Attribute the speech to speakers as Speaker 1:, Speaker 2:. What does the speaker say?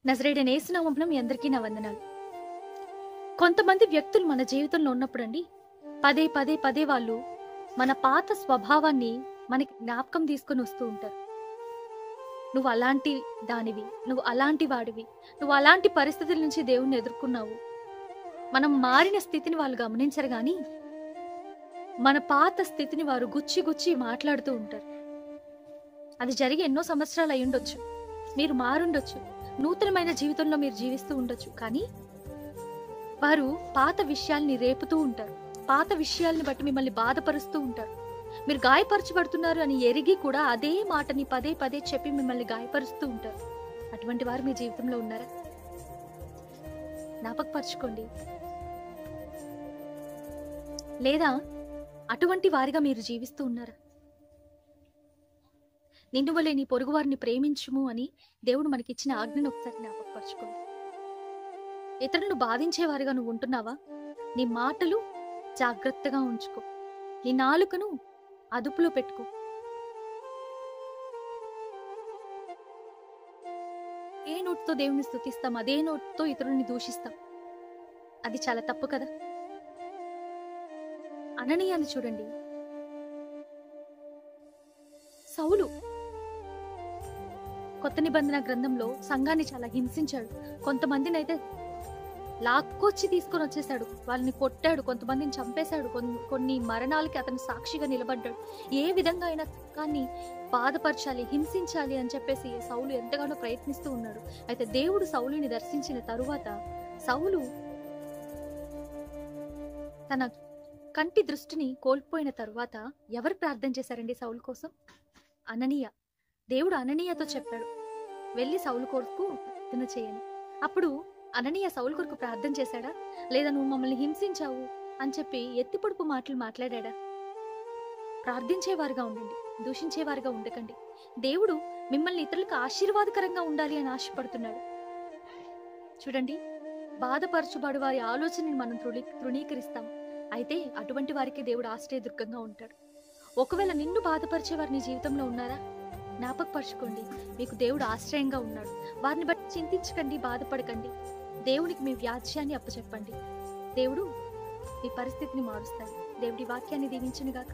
Speaker 1: నజరేయుడైన యేసు నామమున మీ అందరికీ నా వందనాలు. కొంతమంది వ్యక్తులు మన జీవితంలో ఉన్నప్పుడండి పదే పదే పదే వాళ్ళు మన పాత స్వభావాన్ని మనకి జ్ఞాపకం తీసుకొని వస్తూ ఉంటారు. నువ్వు అలాంటి దానివి, నువ్వు అలాంటి వాడివి, నువ్వు అలాంటి పరిస్థితుల నుంచి దేవుణ్ణి ఎదుర్కొన్నావు. మనం మారిన స్థితిని వాళ్ళు గమనించరు గాని మన పాత స్థితిని వారు గుచ్చి గుచ్చి మాట్లాడుతూ ఉంటారు. అది జరిగి ఎన్నో సంవత్సరాలు అయి ఉండొచ్చు, మీరు మారుండొచ్చు, నూతనమైన జీవితంలో మీరు జీవిస్తూ ఉండొచ్చు. కానీ వారు పాత విషయాల్ని రేపుతూ ఉంటారు, పాత విషయాల్ని బట్టి మిమ్మల్ని బాధపరుస్తూ ఉంటారు. మీరు గాయపరచబడుతున్నారు అని ఎరిగి కూడా అదే మాటని పదే పదే చెప్పి మిమ్మల్ని గాయపరుస్తూ ఉంటారు. అటువంటి వారు మీ జీవితంలో ఉన్నారా? జ్ఞాపకపరచుకోండి. లేదా అటువంటి వారిగా మీరు జీవిస్తూ ఉన్నారా? నిన్ను వలె నీ పొరుగు వారిని ప్రేమించుము అని దేవుడు మనకిచ్చిన ఆజ్ఞను ఒకసారి జ్ఞాపకపరచుకోండి. ఇతరులను బాధించేవారిగా నువ్వు ఉంటున్నావా? నీ మాటలు జాగ్రత్తగా ఉంచుకో, నీ నాలుకను అదుపులో పెట్టుకో. ఏ నోటితో దేవుని స్తుతిస్తాం, అదే నోటితో ఇతరుల్ని దూషిస్తాం. అది చాలా తప్పు కదా. అననీయాని చూడండి. సౌలు కొత్త నిబంధన గ్రంథంలో సంఘాన్ని చాలా హింసించాడు. కొంతమందిని అయితే లాక్కొచ్చి తీసుకొని వచ్చేసాడు, వాళ్ళని కొట్టాడు, కొంతమందిని చంపేశాడు, కొన్ని మరణాలకి అతను సాక్షిగా నిలబడ్డాడు. ఏ విధంగా అయినా సంఘాన్ని బాధపరచాలి, హింసించాలి అని చెప్పేసి సౌలు ఎంతగానో ప్రయత్నిస్తూ ఉన్నాడు. అయితే దేవుడు సౌలుని దర్శించిన తరువాత సౌలు తన కంటి దృష్టిని కోల్పోయిన తరువాత ఎవరు ప్రార్థన చేశారండి సౌలు కోసం? అననీయ. దేవుడు అననీయతో చెప్పాడు, వెళ్ళి సౌలు కొరకు ప్రార్థన చేయని. అప్పుడు అననీయ సౌలు కొరకు ప్రార్థన చేశాడా? లేదా నువ్వు మమ్మల్ని హింసించావు అని చెప్పి ఎత్తిపొడుపు మాటలు మాట్లాడా? ప్రార్థించేవారుగా ఉండండి, దూషించేవారుగా ఉండకండి. దేవుడు మిమ్మల్ని ఇతరులకు ఆశీర్వాదకరంగా ఉండాలి అని ఆశపడుతున్నాడు. చూడండి, బాధపరచుబడు వారి ఆలోచనని మనం తృణీకరిస్తాం. అయితే అటువంటి వారికి దేవుడు ఆశ్రయదుర్గంగా ఉంటాడు. ఒకవేళ నిన్ను బాధపరిచే వారు నీ జీవితంలో ఉన్నారా? జ్ఞాపకపరచుకోండి, మీకు దేవుడు ఆశ్రయంగా ఉన్నాడు. వారిని బట్టి చింతించకండి, బాధపడకండి. దేవునికి మీ వ్యాజ్యాన్ని అప్పచెప్పండి. దేవుడు మీ పరిస్థితిని మారుస్తాడు. దేవుడి వాక్యాన్ని దీవించును గాక.